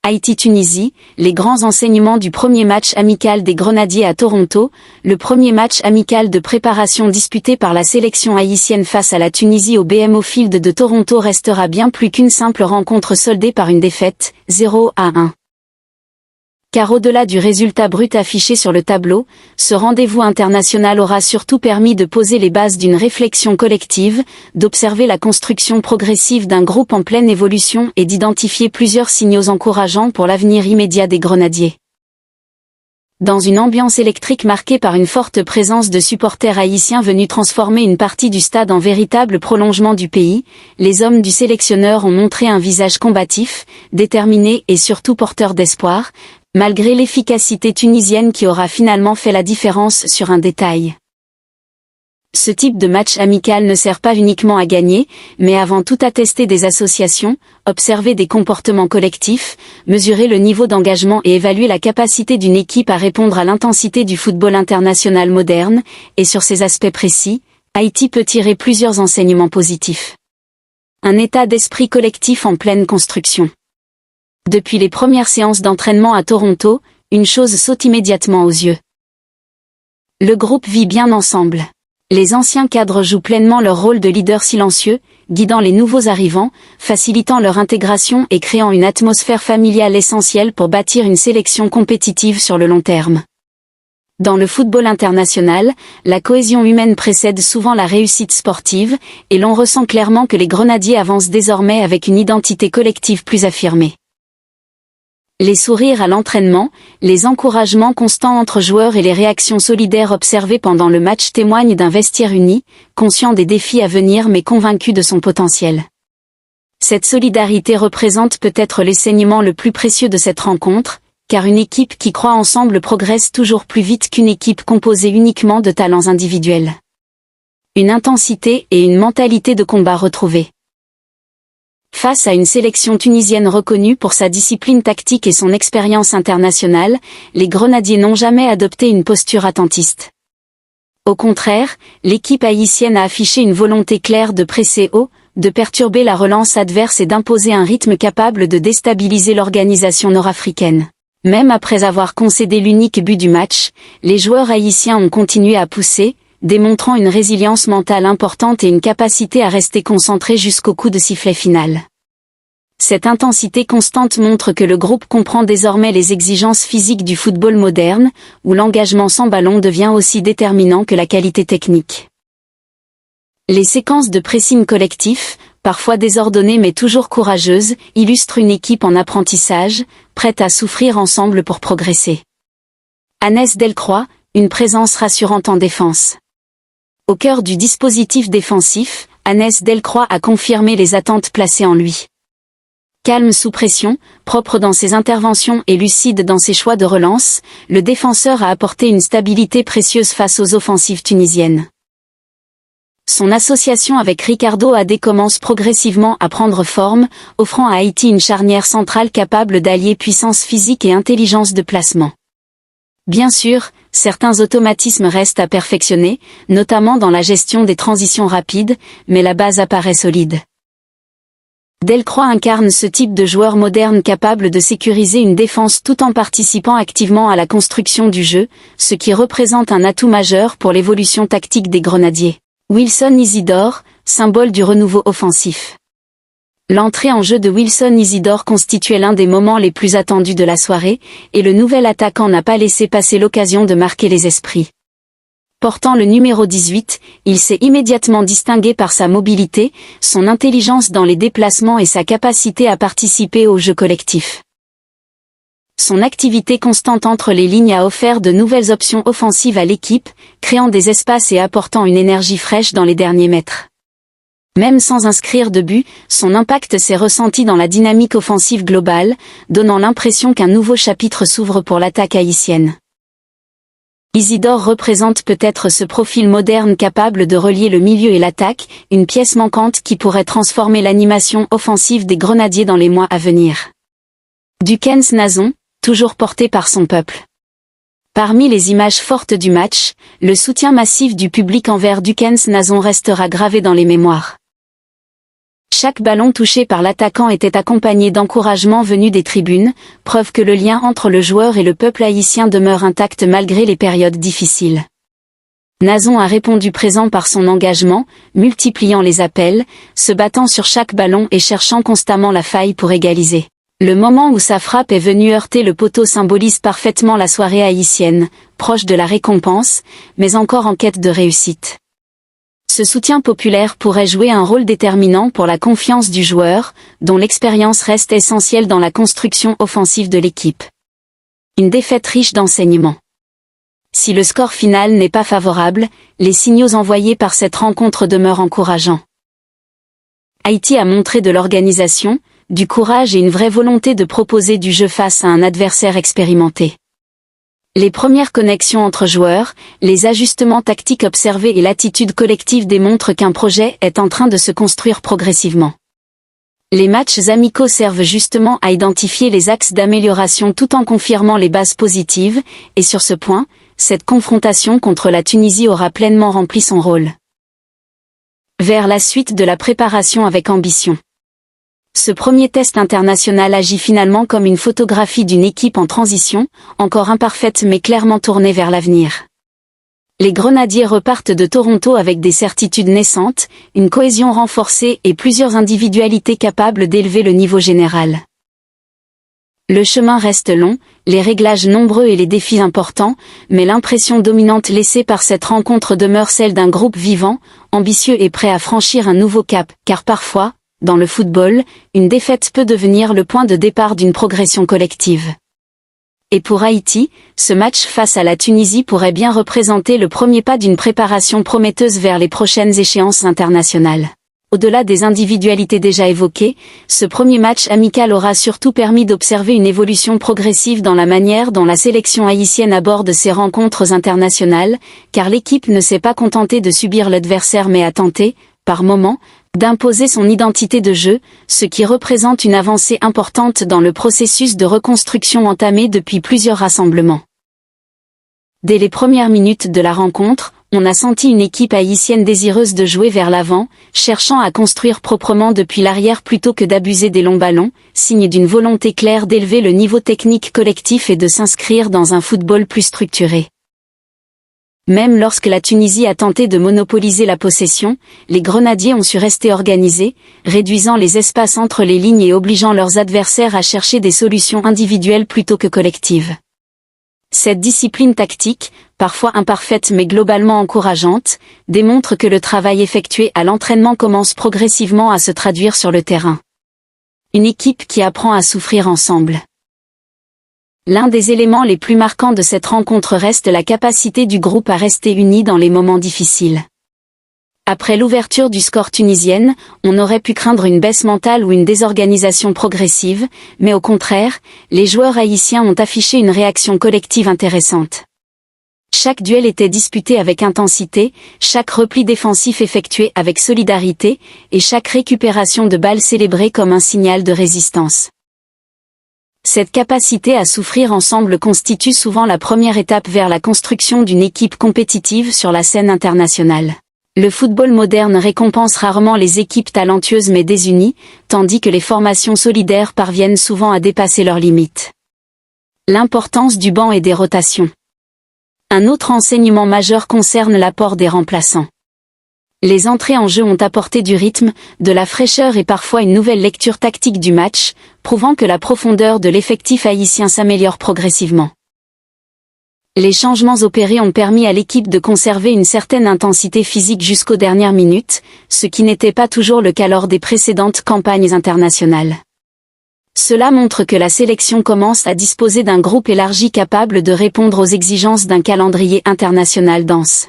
Haïti-Tunisie, les grands enseignements du premier match amical des Grenadiers à Toronto, le premier match amical de préparation disputé par la sélection haïtienne face à la Tunisie au BMO Field de Toronto restera bien plus qu'une simple rencontre soldée par une défaite, 0-1. Car au-delà du résultat brut affiché sur le tableau, ce rendez-vous international aura surtout permis de poser les bases d'une réflexion collective, d'observer la construction progressive d'un groupe en pleine évolution et d'identifier plusieurs signaux encourageants pour l'avenir immédiat des Grenadiers. Dans une ambiance électrique marquée par une forte présence de supporters haïtiens venus transformer une partie du stade en véritable prolongement du pays, les hommes du sélectionneur ont montré un visage combatif, déterminé et surtout porteur d'espoir, malgré l'efficacité tunisienne qui aura finalement fait la différence sur un détail. Ce type de match amical ne sert pas uniquement à gagner, mais avant tout à tester des associations, observer des comportements collectifs, mesurer le niveau d'engagement et évaluer la capacité d'une équipe à répondre à l'intensité du football international moderne, et sur ces aspects précis, Haïti peut tirer plusieurs enseignements positifs. Un état d'esprit collectif en pleine construction. Depuis les premières séances d'entraînement à Toronto, une chose saute immédiatement aux yeux. Le groupe vit bien ensemble. Les anciens cadres jouent pleinement leur rôle de leader silencieux, guidant les nouveaux arrivants, facilitant leur intégration et créant une atmosphère familiale essentielle pour bâtir une sélection compétitive sur le long terme. Dans le football international, la cohésion humaine précède souvent la réussite sportive, et l'on ressent clairement que les Grenadiers avancent désormais avec une identité collective plus affirmée. Les sourires à l'entraînement, les encouragements constants entre joueurs et les réactions solidaires observées pendant le match témoignent d'un vestiaire uni, conscient des défis à venir mais convaincu de son potentiel. Cette solidarité représente peut-être l'enseignement le plus précieux de cette rencontre, car une équipe qui croit ensemble progresse toujours plus vite qu'une équipe composée uniquement de talents individuels. Une intensité et une mentalité de combat retrouvées. Face à une sélection tunisienne reconnue pour sa discipline tactique et son expérience internationale, les Grenadiers n'ont jamais adopté une posture attentiste. Au contraire, l'équipe haïtienne a affiché une volonté claire de presser haut, de perturber la relance adverse et d'imposer un rythme capable de déstabiliser l'organisation nord-africaine. Même après avoir concédé l'unique but du match, les joueurs haïtiens ont continué à pousser, démontrant une résilience mentale importante et une capacité à rester concentrés jusqu'au coup de sifflet final. Cette intensité constante montre que le groupe comprend désormais les exigences physiques du football moderne, où l'engagement sans ballon devient aussi déterminant que la qualité technique. Les séquences de pressing collectif, parfois désordonnées mais toujours courageuses, illustrent une équipe en apprentissage, prête à souffrir ensemble pour progresser. Agnès Delcroix, une présence rassurante en défense. Au cœur du dispositif défensif, Agnès Delcroix a confirmé les attentes placées en lui. Calme sous pression, propre dans ses interventions et lucide dans ses choix de relance, le défenseur a apporté une stabilité précieuse face aux offensives tunisiennes. Son association avec Ricardo Adé commence progressivement à prendre forme, offrant à Haïti une charnière centrale capable d'allier puissance physique et intelligence de placement. Bien sûr, certains automatismes restent à perfectionner, notamment dans la gestion des transitions rapides, mais la base apparaît solide. Delcroix incarne ce type de joueur moderne capable de sécuriser une défense tout en participant activement à la construction du jeu, ce qui représente un atout majeur pour l'évolution tactique des Grenadiers. Wilson Isidore, symbole du renouveau offensif. L'entrée en jeu de Wilson Isidore constituait l'un des moments les plus attendus de la soirée, et le nouvel attaquant n'a pas laissé passer l'occasion de marquer les esprits. Portant le numéro 18, il s'est immédiatement distingué par sa mobilité, son intelligence dans les déplacements et sa capacité à participer au jeu collectif. Son activité constante entre les lignes a offert de nouvelles options offensives à l'équipe, créant des espaces et apportant une énergie fraîche dans les derniers mètres. Même sans inscrire de but, son impact s'est ressenti dans la dynamique offensive globale, donnant l'impression qu'un nouveau chapitre s'ouvre pour l'attaque haïtienne. Isidore représente peut-être ce profil moderne capable de relier le milieu et l'attaque, une pièce manquante qui pourrait transformer l'animation offensive des Grenadiers dans les mois à venir. Dukens Nazon, toujours porté par son peuple. Parmi les images fortes du match, le soutien massif du public envers Dukens Nazon restera gravé dans les mémoires. Chaque ballon touché par l'attaquant était accompagné d'encouragements venus des tribunes, preuve que le lien entre le joueur et le peuple haïtien demeure intact malgré les périodes difficiles. Nazon a répondu présent par son engagement, multipliant les appels, se battant sur chaque ballon et cherchant constamment la faille pour égaliser. Le moment où sa frappe est venue heurter le poteau symbolise parfaitement la soirée haïtienne, proche de la récompense, mais encore en quête de réussite. Ce soutien populaire pourrait jouer un rôle déterminant pour la confiance du joueur, dont l'expérience reste essentielle dans la construction offensive de l'équipe. Une défaite riche d'enseignements. Si le score final n'est pas favorable, les signaux envoyés par cette rencontre demeurent encourageants. Haïti a montré de l'organisation, du courage et une vraie volonté de proposer du jeu face à un adversaire expérimenté. Les premières connexions entre joueurs, les ajustements tactiques observés et l'attitude collective démontrent qu'un projet est en train de se construire progressivement. Les matchs amicaux servent justement à identifier les axes d'amélioration tout en confirmant les bases positives, et sur ce point, cette confrontation contre la Tunisie aura pleinement rempli son rôle. Vers la suite de la préparation avec ambition. Ce premier test international agit finalement comme une photographie d'une équipe en transition, encore imparfaite mais clairement tournée vers l'avenir. Les Grenadiers repartent de Toronto avec des certitudes naissantes, une cohésion renforcée et plusieurs individualités capables d'élever le niveau général. Le chemin reste long, les réglages nombreux et les défis importants, mais l'impression dominante laissée par cette rencontre demeure celle d'un groupe vivant, ambitieux et prêt à franchir un nouveau cap, car parfois, dans le football, une défaite peut devenir le point de départ d'une progression collective. Et pour Haïti, ce match face à la Tunisie pourrait bien représenter le premier pas d'une préparation prometteuse vers les prochaines échéances internationales. Au-delà des individualités déjà évoquées, ce premier match amical aura surtout permis d'observer une évolution progressive dans la manière dont la sélection haïtienne aborde ses rencontres internationales, car l'équipe ne s'est pas contentée de subir l'adversaire mais a tenté, par moments, d'imposer son identité de jeu, ce qui représente une avancée importante dans le processus de reconstruction entamé depuis plusieurs rassemblements. Dès les premières minutes de la rencontre, on a senti une équipe haïtienne désireuse de jouer vers l'avant, cherchant à construire proprement depuis l'arrière plutôt que d'abuser des longs ballons, signe d'une volonté claire d'élever le niveau technique collectif et de s'inscrire dans un football plus structuré. Même lorsque la Tunisie a tenté de monopoliser la possession, les Grenadiers ont su rester organisés, réduisant les espaces entre les lignes et obligeant leurs adversaires à chercher des solutions individuelles plutôt que collectives. Cette discipline tactique, parfois imparfaite mais globalement encourageante, démontre que le travail effectué à l'entraînement commence progressivement à se traduire sur le terrain. Une équipe qui apprend à souffrir ensemble. L'un des éléments les plus marquants de cette rencontre reste la capacité du groupe à rester uni dans les moments difficiles. Après l'ouverture du score tunisienne, on aurait pu craindre une baisse mentale ou une désorganisation progressive, mais au contraire, les joueurs haïtiens ont affiché une réaction collective intéressante. Chaque duel était disputé avec intensité, chaque repli défensif effectué avec solidarité, et chaque récupération de balles célébrée comme un signal de résistance. Cette capacité à souffrir ensemble constitue souvent la première étape vers la construction d'une équipe compétitive sur la scène internationale. Le football moderne récompense rarement les équipes talentueuses mais désunies, tandis que les formations solidaires parviennent souvent à dépasser leurs limites. L'importance du banc et des rotations. Un autre enseignement majeur concerne l'apport des remplaçants. Les entrées en jeu ont apporté du rythme, de la fraîcheur et parfois une nouvelle lecture tactique du match, prouvant que la profondeur de l'effectif haïtien s'améliore progressivement. Les changements opérés ont permis à l'équipe de conserver une certaine intensité physique jusqu'aux dernières minutes, ce qui n'était pas toujours le cas lors des précédentes campagnes internationales. Cela montre que la sélection commence à disposer d'un groupe élargi capable de répondre aux exigences d'un calendrier international dense.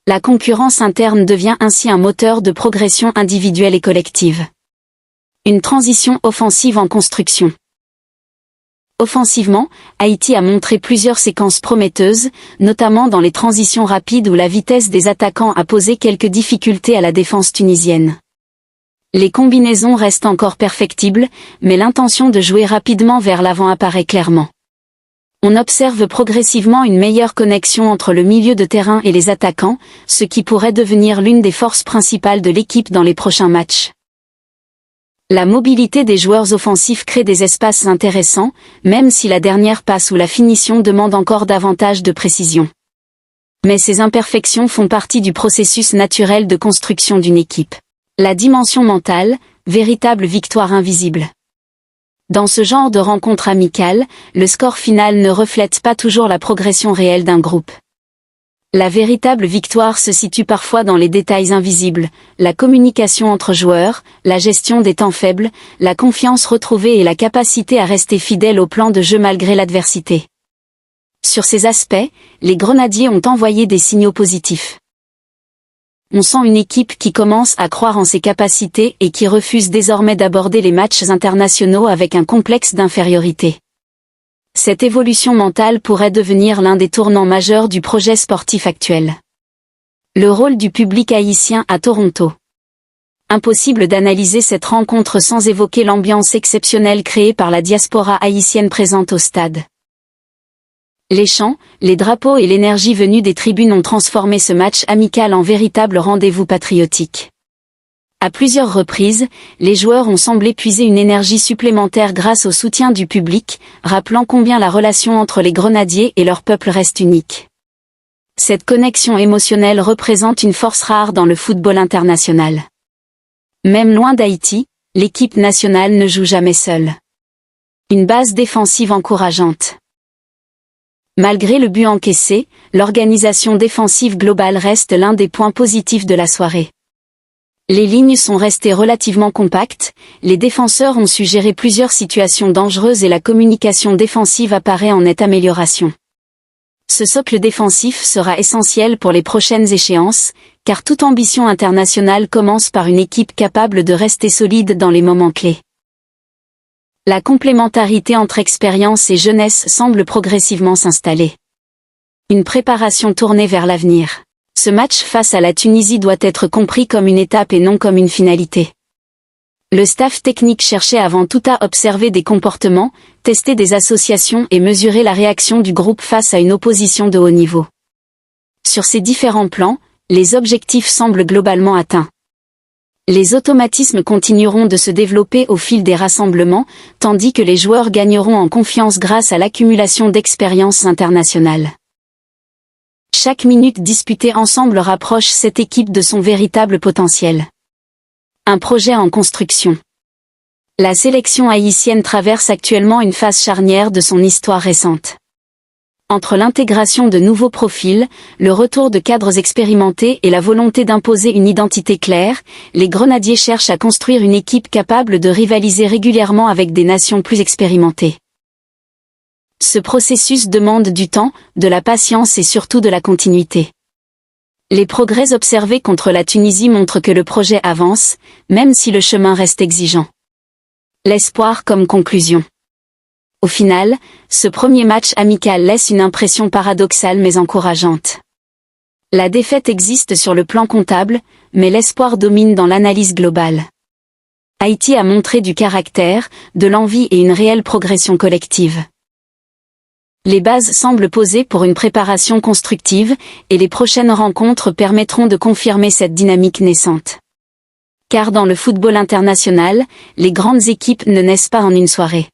La concurrence interne devient ainsi un moteur de progression individuelle et collective. Une transition offensive en construction. Offensivement, Haïti a montré plusieurs séquences prometteuses, notamment dans les transitions rapides où la vitesse des attaquants a posé quelques difficultés à la défense tunisienne. Les combinaisons restent encore perfectibles, mais l'intention de jouer rapidement vers l'avant apparaît clairement. On observe progressivement une meilleure connexion entre le milieu de terrain et les attaquants, ce qui pourrait devenir l'une des forces principales de l'équipe dans les prochains matchs. La mobilité des joueurs offensifs crée des espaces intéressants, même si la dernière passe ou la finition demande encore davantage de précision. Mais ces imperfections font partie du processus naturel de construction d'une équipe. La dimension mentale, véritable victoire invisible. Dans ce genre de rencontre amicale, le score final ne reflète pas toujours la progression réelle d'un groupe. La véritable victoire se situe parfois dans les détails invisibles, la communication entre joueurs, la gestion des temps faibles, la confiance retrouvée et la capacité à rester fidèle au plan de jeu malgré l'adversité. Sur ces aspects, les Grenadiers ont envoyé des signaux positifs. On sent une équipe qui commence à croire en ses capacités et qui refuse désormais d'aborder les matchs internationaux avec un complexe d'infériorité. Cette évolution mentale pourrait devenir l'un des tournants majeurs du projet sportif actuel. Le rôle du public haïtien à Toronto. Impossible d'analyser cette rencontre sans évoquer l'ambiance exceptionnelle créée par la diaspora haïtienne présente au stade. Les chants, les drapeaux et l'énergie venue des tribunes ont transformé ce match amical en véritable rendez-vous patriotique. À plusieurs reprises, les joueurs ont semblé puiser une énergie supplémentaire grâce au soutien du public, rappelant combien la relation entre les Grenadiers et leur peuple reste unique. Cette connexion émotionnelle représente une force rare dans le football international. Même loin d'Haïti, l'équipe nationale ne joue jamais seule. Une base défensive encourageante. Malgré le but encaissé, l'organisation défensive globale reste l'un des points positifs de la soirée. Les lignes sont restées relativement compactes, les défenseurs ont su gérer plusieurs situations dangereuses et la communication défensive apparaît en nette amélioration. Ce socle défensif sera essentiel pour les prochaines échéances, car toute ambition internationale commence par une équipe capable de rester solide dans les moments clés. La complémentarité entre expérience et jeunesse semble progressivement s'installer. Une préparation tournée vers l'avenir. Ce match face à la Tunisie doit être compris comme une étape et non comme une finalité. Le staff technique cherchait avant tout à observer des comportements, tester des associations et mesurer la réaction du groupe face à une opposition de haut niveau. Sur ces différents plans, les objectifs semblent globalement atteints. Les automatismes continueront de se développer au fil des rassemblements, tandis que les joueurs gagneront en confiance grâce à l'accumulation d'expériences internationales. Chaque minute disputée ensemble rapproche cette équipe de son véritable potentiel. Un projet en construction. La sélection haïtienne traverse actuellement une phase charnière de son histoire récente. Entre l'intégration de nouveaux profils, le retour de cadres expérimentés et la volonté d'imposer une identité claire, les Grenadiers cherchent à construire une équipe capable de rivaliser régulièrement avec des nations plus expérimentées. Ce processus demande du temps, de la patience et surtout de la continuité. Les progrès observés contre la Tunisie montrent que le projet avance, même si le chemin reste exigeant. L'espoir comme conclusion. Au final, ce premier match amical laisse une impression paradoxale mais encourageante. La défaite existe sur le plan comptable, mais l'espoir domine dans l'analyse globale. Haïti a montré du caractère, de l'envie et une réelle progression collective. Les bases semblent posées pour une préparation constructive, et les prochaines rencontres permettront de confirmer cette dynamique naissante. Car dans le football international, les grandes équipes ne naissent pas en une soirée.